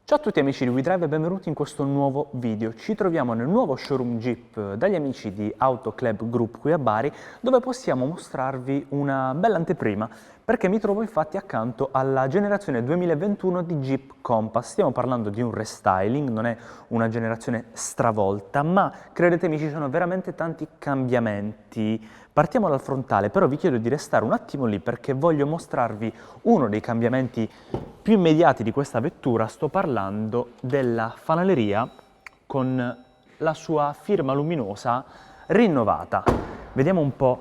Ciao a tutti amici di WeDrive e benvenuti in questo nuovo video. Ci troviamo nel nuovo showroom Jeep dagli amici di Auto Club Group qui a Bari, dove possiamo mostrarvi una bella anteprima, perché mi trovo infatti accanto alla generazione 2021 di Jeep Compass. Stiamo parlando di un restyling, non è una generazione stravolta, ma credetemi ci sono veramente tanti cambiamenti. Partiamo dal frontale, però vi chiedo di restare un attimo lì perché voglio mostrarvi uno dei cambiamenti più immediati di questa vettura. Sto parlando della fanaleria con la sua firma luminosa rinnovata. Vediamo un po'.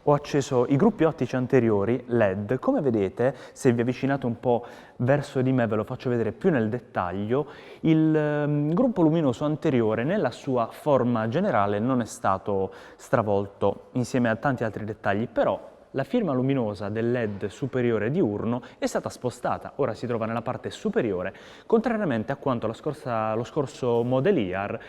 Ho acceso i gruppi ottici anteriori LED. Come vedete, se vi avvicinate un po' verso di me, ve lo faccio vedere più nel dettaglio, il gruppo luminoso anteriore nella sua forma generale non è stato stravolto insieme a tanti altri dettagli, però la firma luminosa del LED superiore diurno è stata spostata, ora si trova nella parte superiore, contrariamente a quanto lo scorso Model Year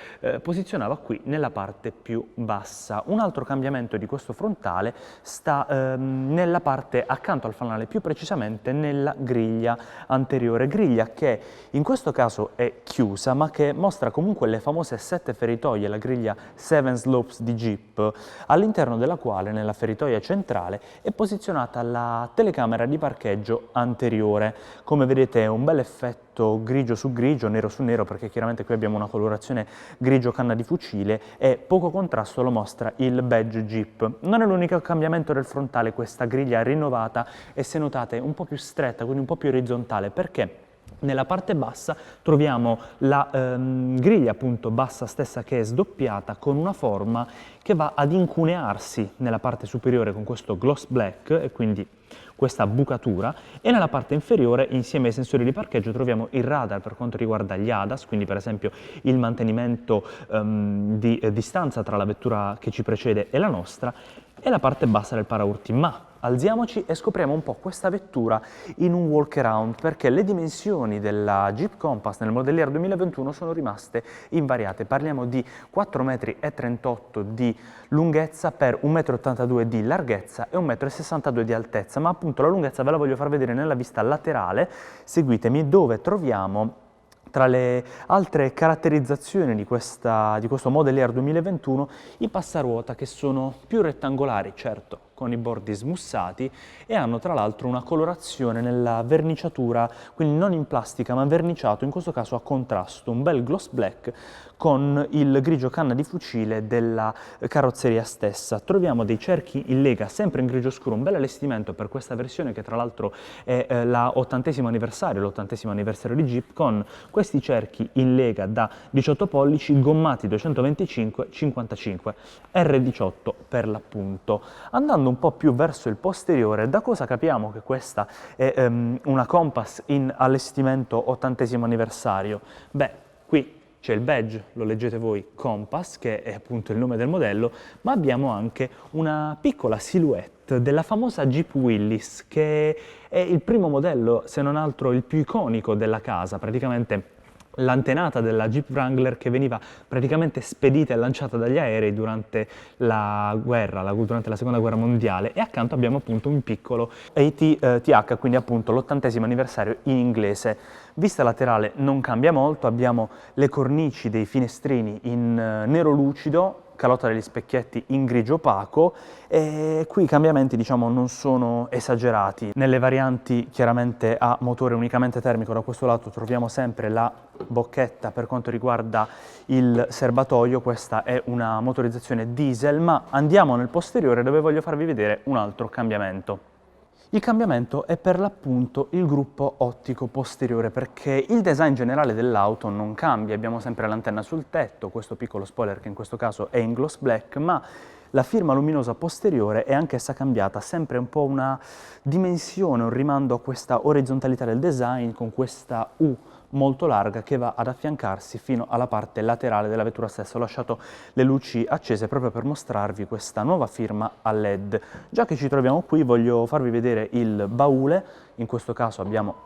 posizionava qui nella parte più bassa. Un altro cambiamento di questo frontale sta nella parte accanto al fanale, più precisamente nella griglia anteriore, griglia che in questo caso è chiusa ma che mostra comunque le famose 7 feritoie, la griglia 7 Slopes di Jeep, all'interno della quale nella feritoia centrale è posizionata la telecamera di parcheggio anteriore. Come vedete è un bel effetto grigio su grigio, nero su nero, perché chiaramente qui abbiamo una colorazione grigio canna di fucile e poco contrasto lo mostra il badge Jeep. Non è l'unico cambiamento del frontale questa griglia rinnovata e, se notate, un po' più stretta, quindi un po' più orizzontale, perché nella parte bassa troviamo la griglia appunto bassa stessa che è sdoppiata con una forma che va ad incunearsi nella parte superiore con questo gloss black e quindi questa bucatura, e nella parte inferiore insieme ai sensori di parcheggio troviamo il radar per quanto riguarda gli ADAS, quindi per esempio il mantenimento di distanza tra la vettura che ci precede e la nostra, e la parte bassa del paraurti. Ma alziamoci e scopriamo un po' questa vettura in un walk around, perché le dimensioni della Jeep Compass nel Model Year 2021 sono rimaste invariate. Parliamo di 4,38 m di lunghezza per 1,82 m di larghezza e 1,62 m di altezza, ma appunto la lunghezza ve la voglio far vedere nella vista laterale. Seguitemi, dove troviamo tra le altre caratterizzazioni di questo Model Year 2021 i passaruota, che sono più rettangolari, certo, con i bordi smussati, e hanno tra l'altro una colorazione nella verniciatura, quindi non in plastica ma verniciato, in questo caso a contrasto, un bel gloss black con il grigio canna di fucile della carrozzeria stessa. Troviamo dei cerchi in lega sempre in grigio scuro, un bel allestimento per questa versione che tra l'altro è l'80° anniversario di Jeep, con questi cerchi in lega da 18 pollici gommati 225-55 R18 per l'appunto. Andando un po' più verso il posteriore, da cosa capiamo che questa è una Compass in allestimento 80° anniversario? Beh, qui c'è il badge, lo leggete voi, Compass, che è appunto il nome del modello, ma abbiamo anche una piccola silhouette della famosa Jeep Willys, che è il primo modello, se non altro il più iconico della casa, praticamente l'antenata della Jeep Wrangler che veniva praticamente spedita e lanciata dagli aerei durante la seconda guerra mondiale, e accanto abbiamo appunto un piccolo AT-TH, quindi appunto l'80° anniversario in inglese. Vista laterale non cambia molto, abbiamo le cornici dei finestrini in nero lucido, calotta degli specchietti in grigio opaco, e qui i cambiamenti diciamo non sono esagerati. Nelle varianti chiaramente a motore unicamente termico, da questo lato troviamo sempre la bocchetta per quanto riguarda il serbatoio, questa è una motorizzazione diesel, ma andiamo nel posteriore dove voglio farvi vedere un altro cambiamento. Il cambiamento è per l'appunto il gruppo ottico posteriore, perché il design generale dell'auto non cambia, abbiamo sempre l'antenna sul tetto, questo piccolo spoiler che in questo caso è in gloss black, ma la firma luminosa posteriore è anch'essa cambiata, sempre un po' una dimensione, un rimando a questa orizzontalità del design con questa U molto larga che va ad affiancarsi fino alla parte laterale della vettura stessa. Ho lasciato le luci accese proprio per mostrarvi questa nuova firma a LED. Già che ci troviamo qui voglio farvi vedere il baule, in questo caso abbiamo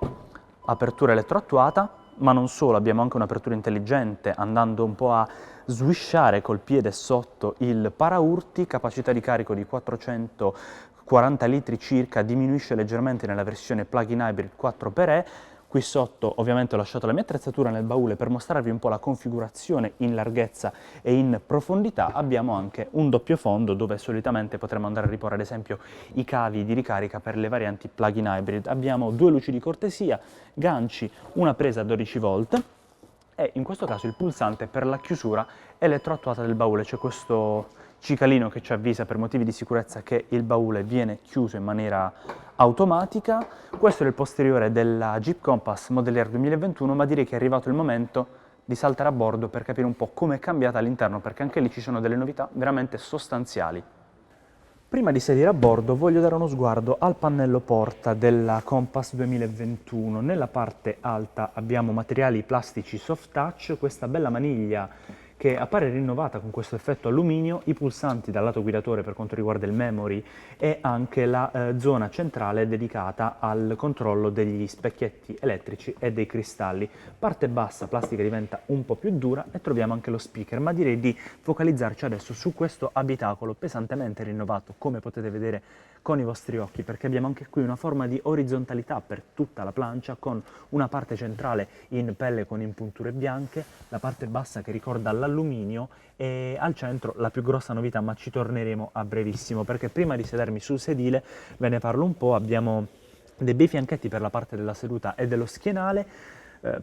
apertura elettroattuata, ma non solo, abbiamo anche un'apertura intelligente, andando un po' a swishare col piede sotto il paraurti, capacità di carico di 440 litri circa, diminuisce leggermente nella versione plug-in hybrid 4xe, Qui sotto ovviamente ho lasciato la mia attrezzatura nel baule per mostrarvi un po' la configurazione in larghezza e in profondità. Abbiamo anche un doppio fondo dove solitamente potremmo andare a riporre ad esempio i cavi di ricarica per le varianti plug-in hybrid. Abbiamo due luci di cortesia, ganci, una presa a 12 volt e in questo caso il pulsante per la chiusura elettroattuata del baule. C'è questo cicalino che ci avvisa per motivi di sicurezza che il baule viene chiuso in maniera automatica. Questo è il posteriore della Jeep Compass Model Year 2021, ma direi che è arrivato il momento di saltare a bordo per capire un po' come è cambiata all'interno, perché anche lì ci sono delle novità veramente sostanziali. Prima di salire a bordo voglio dare uno sguardo al pannello porta della Compass 2021. Nella parte alta abbiamo materiali plastici soft touch, questa bella maniglia che appare rinnovata con questo effetto alluminio, i pulsanti dal lato guidatore per quanto riguarda il memory e anche la zona centrale dedicata al controllo degli specchietti elettrici e dei cristalli. Parte bassa, plastica diventa un po' più dura e troviamo anche lo speaker, ma direi di focalizzarci adesso su questo abitacolo pesantemente rinnovato, come potete vedere con i vostri occhi, perché abbiamo anche qui una forma di orizzontalità per tutta la plancia, con una parte centrale in pelle con impunture bianche, la parte bassa che ricorda l'alluminio e al centro la più grossa novità, ma ci torneremo a brevissimo, perché prima di sedermi sul sedile ve ne parlo un po'. Abbiamo dei bei fianchetti per la parte della seduta e dello schienale,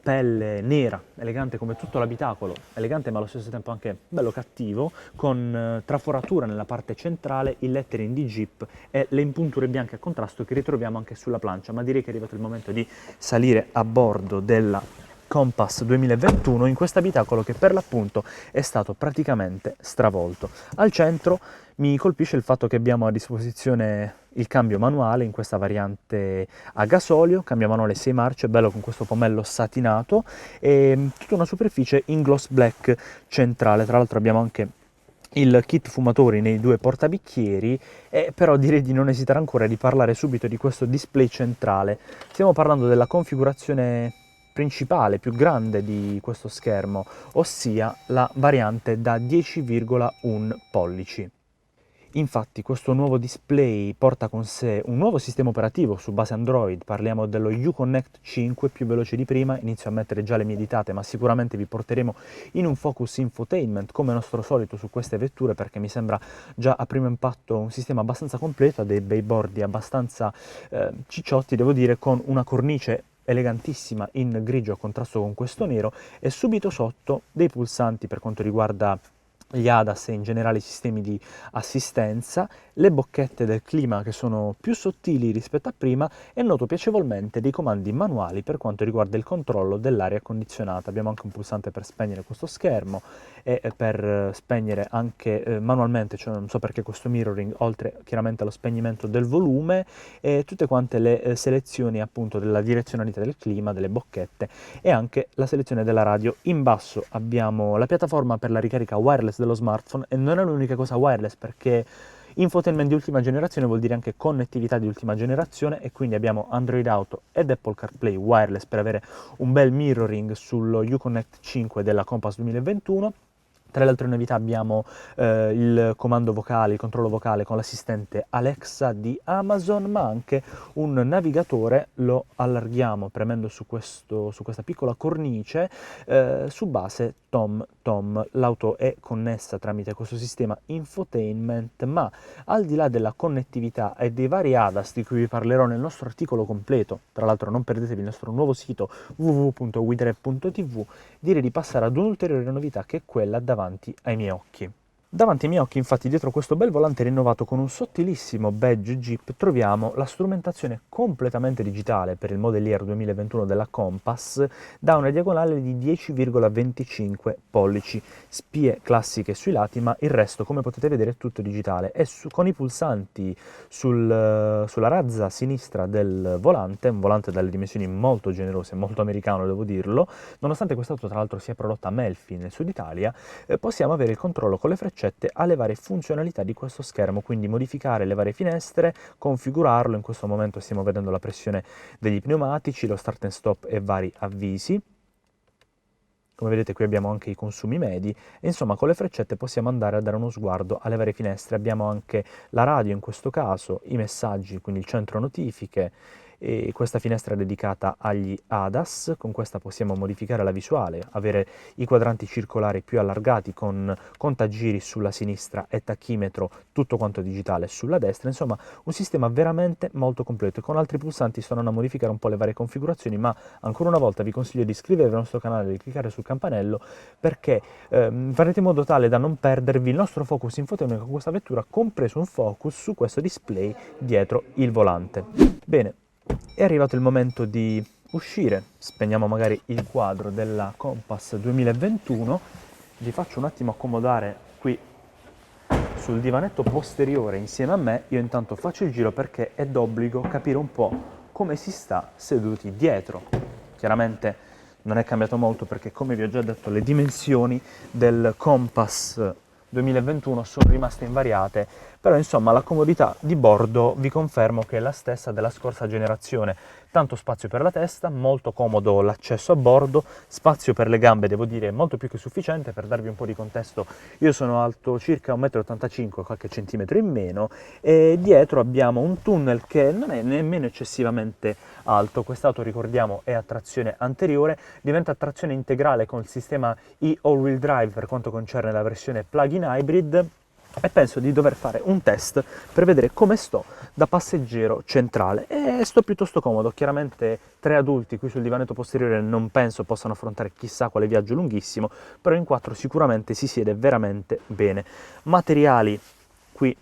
pelle nera, elegante come tutto l'abitacolo, elegante ma allo stesso tempo anche bello cattivo, con traforatura nella parte centrale, il lettering di Jeep e le impunture bianche a contrasto che ritroviamo anche sulla plancia. Ma direi che è arrivato il momento di salire a bordo della Compass 2021 in questo abitacolo che per l'appunto è stato praticamente stravolto. Al centro mi colpisce il fatto che abbiamo a disposizione il cambio manuale in questa variante a gasolio, cambio manuale 6 marce, bello con questo pomello satinato e tutta una superficie in gloss black centrale. Tra l'altro abbiamo anche il kit fumatori nei due portabicchieri, però direi di non esitare ancora di parlare subito di questo display centrale. Stiamo parlando della configurazione principale, più grande di questo schermo, ossia la variante da 10,1 pollici. Infatti questo nuovo display porta con sé un nuovo sistema operativo su base Android, parliamo dello Uconnect 5, più veloce di prima. Inizio a mettere già le mie ditate, ma sicuramente vi porteremo in un focus infotainment come nostro solito su queste vetture, perché mi sembra già a primo impatto un sistema abbastanza completo, ha dei bei bordi abbastanza cicciotti, devo dire, con una cornice elegantissima in grigio a contrasto con questo nero e subito sotto dei pulsanti per quanto riguarda gli ADAS e in generale i sistemi di assistenza, le bocchette del clima che sono più sottili rispetto a prima e noto piacevolmente dei comandi manuali per quanto riguarda il controllo dell'aria condizionata. Abbiamo anche un pulsante per spegnere questo schermo e per spegnere anche manualmente, cioè non so perché questo mirroring, oltre chiaramente allo spegnimento del volume, e tutte quante le selezioni appunto della direzionalità del clima, delle bocchette e anche la selezione della radio. In basso abbiamo la piattaforma per la ricarica wireless dello smartphone e non è l'unica cosa wireless, perché infotainment di ultima generazione vuol dire anche connettività di ultima generazione e quindi abbiamo Android Auto ed Apple CarPlay wireless per avere un bel mirroring sullo Uconnect 5 della Compass 2021. Tra le altre novità abbiamo il comando vocale, il controllo vocale con l'assistente Alexa di Amazon, ma anche un navigatore. Lo allarghiamo premendo su questa piccola cornice su base TomTom. L'auto è connessa tramite questo sistema infotainment, ma al di là della connettività e dei vari ADAS di cui vi parlerò nel nostro articolo completo, tra l'altro non perdetevi il nostro nuovo sito www.widrev.tv, direi di passare ad un'ulteriore novità che è quella davanti ai miei occhi. Davanti ai miei occhi, infatti, dietro questo bel volante rinnovato con un sottilissimo badge Jeep, troviamo la strumentazione completamente digitale per il Model Year 2021 della Compass da una diagonale di 10,25 pollici, spie classiche sui lati, ma il resto, come potete vedere, è tutto digitale. E con i pulsanti sulla razza sinistra del volante, un volante dalle dimensioni molto generose, molto americano devo dirlo, nonostante quest'auto tra l'altro sia prodotta a Melfi nel sud Italia, possiamo avere il controllo con le freccette alle varie funzionalità di questo schermo, quindi modificare le varie finestre, configurarlo. In questo momento stiamo vedendo la pressione degli pneumatici, lo start and stop e vari avvisi. Come vedete qui abbiamo anche i consumi medi e insomma con le freccette possiamo andare a dare uno sguardo alle varie finestre. Abbiamo anche la radio in questo caso, i messaggi, quindi il centro notifiche e questa finestra è dedicata agli ADAS. Con questa possiamo modificare la visuale, avere i quadranti circolari più allargati con contagiri sulla sinistra e tachimetro, tutto quanto digitale sulla destra. Insomma, un sistema veramente molto completo, e con altri pulsanti sto andando a modificare un po' le varie configurazioni, ma ancora una volta vi consiglio di iscrivervi al nostro canale e di cliccare sul campanello, perché farete in modo tale da non perdervi il nostro focus infotainment con questa vettura, compreso un focus su questo display dietro il volante. Bene, è arrivato il momento di uscire, spegniamo magari il quadro della Compass 2021, vi faccio un attimo accomodare qui sul divanetto posteriore insieme a me. Io intanto faccio il giro perché è d'obbligo capire un po' come si sta seduti dietro. Chiaramente non è cambiato molto perché, come vi ho già detto, le dimensioni del Compass 2021 sono rimaste invariate, però insomma la comodità di bordo vi confermo che è la stessa della scorsa generazione. Tanto spazio per la testa, molto comodo l'accesso a bordo, spazio per le gambe devo dire molto più che sufficiente. Per darvi un po' di contesto, io sono alto circa 1,85 m, qualche centimetro in meno, e dietro abbiamo un tunnel che non è nemmeno eccessivamente alto. Quest'auto, ricordiamo, è a trazione anteriore, diventa a trazione integrale con il sistema e-all-wheel drive per quanto concerne la versione plug-in hybrid, e penso di dover fare un test per vedere come sto da passeggero centrale, e sto piuttosto comodo. Chiaramente 3 adulti qui sul divanetto posteriore non penso possano affrontare chissà quale viaggio lunghissimo, però in 4 sicuramente si siede veramente bene. Materiali qui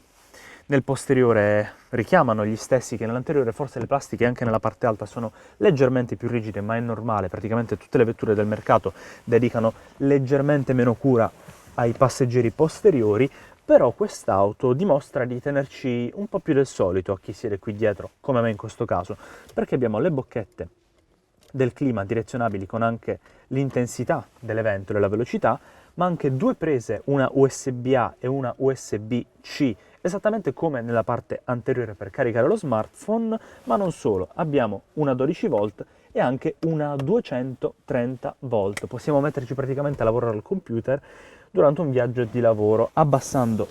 nel posteriore richiamano gli stessi che nell'anteriore, forse le plastiche anche nella parte alta sono leggermente più rigide, ma è normale, praticamente tutte le vetture del mercato dedicano leggermente meno cura ai passeggeri posteriori, però quest'auto dimostra di tenerci un po' più del solito a chi siede qui dietro, come me in questo caso, perché abbiamo le bocchette del clima direzionabili con anche l'intensità delle ventole e la velocità, ma anche 2 prese, una USB-A e una USB-C, esattamente come nella parte anteriore per caricare lo smartphone, ma non solo, abbiamo una 12 volt e anche una 230 volt. Possiamo metterci praticamente a lavorare al computer durante un viaggio di lavoro. Abbassando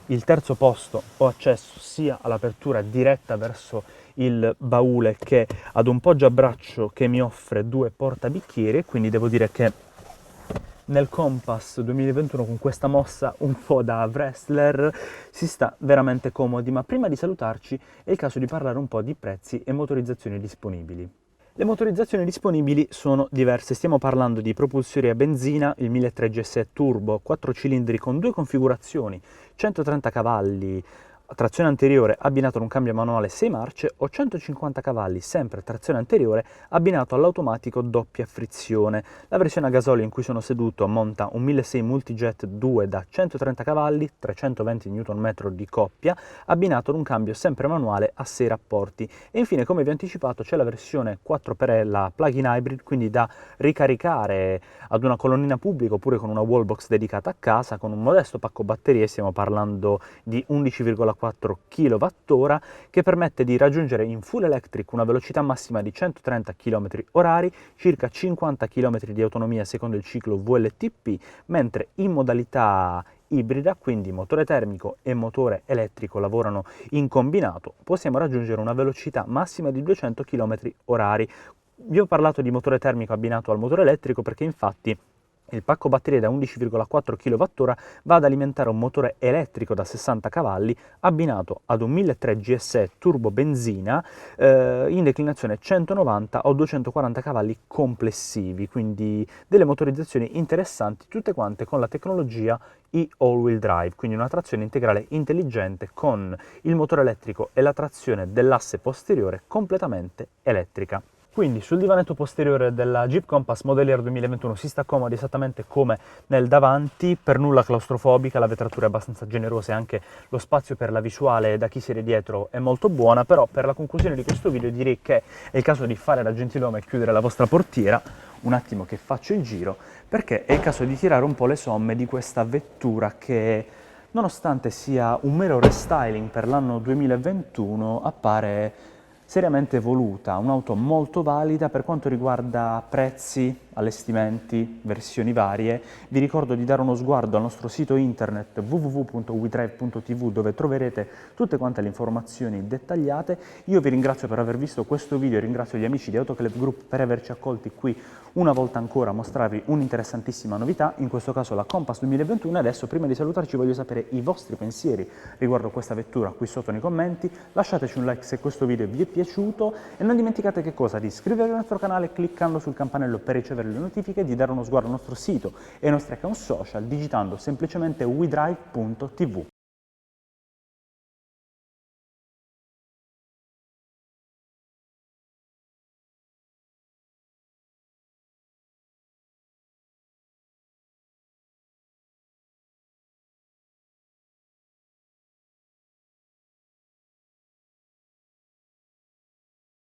il terzo posto ho accesso sia all'apertura diretta verso il baule che ad un poggiabraccio che mi offre 2 portabicchieri, quindi devo dire che nel Compass 2021 con questa mossa un po' da wrestler si sta veramente comodi. Ma prima di salutarci è il caso di parlare un po' di prezzi e motorizzazioni disponibili. Le motorizzazioni disponibili sono diverse, stiamo parlando di propulsori a benzina, il 1.3 GSE Turbo, 4 cilindri con 2 configurazioni, 130 cavalli, trazione anteriore abbinato ad un cambio manuale 6 marce, o 150 cavalli, sempre trazione anteriore, abbinato all'automatico doppia frizione. La versione a gasolio in cui sono seduto monta un 1.600 Multijet 2 da 130 cavalli, 320 Nm di coppia, abbinato ad un cambio sempre manuale a 6 rapporti. E infine, come vi ho anticipato, c'è la versione 4x la plug-in hybrid, quindi da ricaricare ad una colonnina pubblica oppure con una wallbox dedicata a casa, con un modesto pacco batterie, stiamo parlando di 11,4 kWh, che permette di raggiungere in full electric una velocità massima di 130 km/h, circa 50 km di autonomia secondo il ciclo VLTP, mentre in modalità ibrida, quindi motore termico e motore elettrico lavorano in combinato, possiamo raggiungere una velocità massima di 200 km/h. Vi ho parlato di motore termico abbinato al motore elettrico perché infatti il pacco batterie da 11,4 kWh va ad alimentare un motore elettrico da 60 cavalli abbinato ad un 1.300 GSE turbo benzina in declinazione 190 o 240 cavalli complessivi, quindi delle motorizzazioni interessanti, tutte quante con la tecnologia e-all-wheel drive, quindi una trazione integrale intelligente con il motore elettrico e la trazione dell'asse posteriore completamente elettrica. Quindi sul divanetto posteriore della Jeep Compass Model Year 2021 si sta comodi esattamente come nel davanti, per nulla claustrofobica, la vetratura è abbastanza generosa e anche lo spazio per la visuale da chi siede dietro è molto buona. Però per la conclusione di questo video direi che è il caso di fare la gentiluomo e chiudere la vostra portiera, un attimo che faccio il giro, perché è il caso di tirare un po' le somme di questa vettura che, nonostante sia un mero restyling per l'anno 2021, appare seriamente voluta, un'auto molto valida per quanto riguarda prezzi, allestimenti, versioni varie. Vi ricordo di dare uno sguardo al nostro sito internet www.wedrive.tv dove troverete tutte quante le informazioni dettagliate. Io vi ringrazio per aver visto questo video, ringrazio gli amici di Autoclub Group per averci accolti qui una volta ancora a mostrarvi un'interessantissima novità, in questo caso la Compass 2021. E adesso, prima di salutarci, voglio sapere i vostri pensieri riguardo questa vettura qui sotto nei commenti. Lasciateci un like se questo video vi è piaciuto e non dimenticate che cosa? Di iscrivervi al nostro canale cliccando sul campanello per ricevere le notifiche, di dare uno sguardo al nostro sito e ai nostri account social digitando semplicemente wedrive.tv.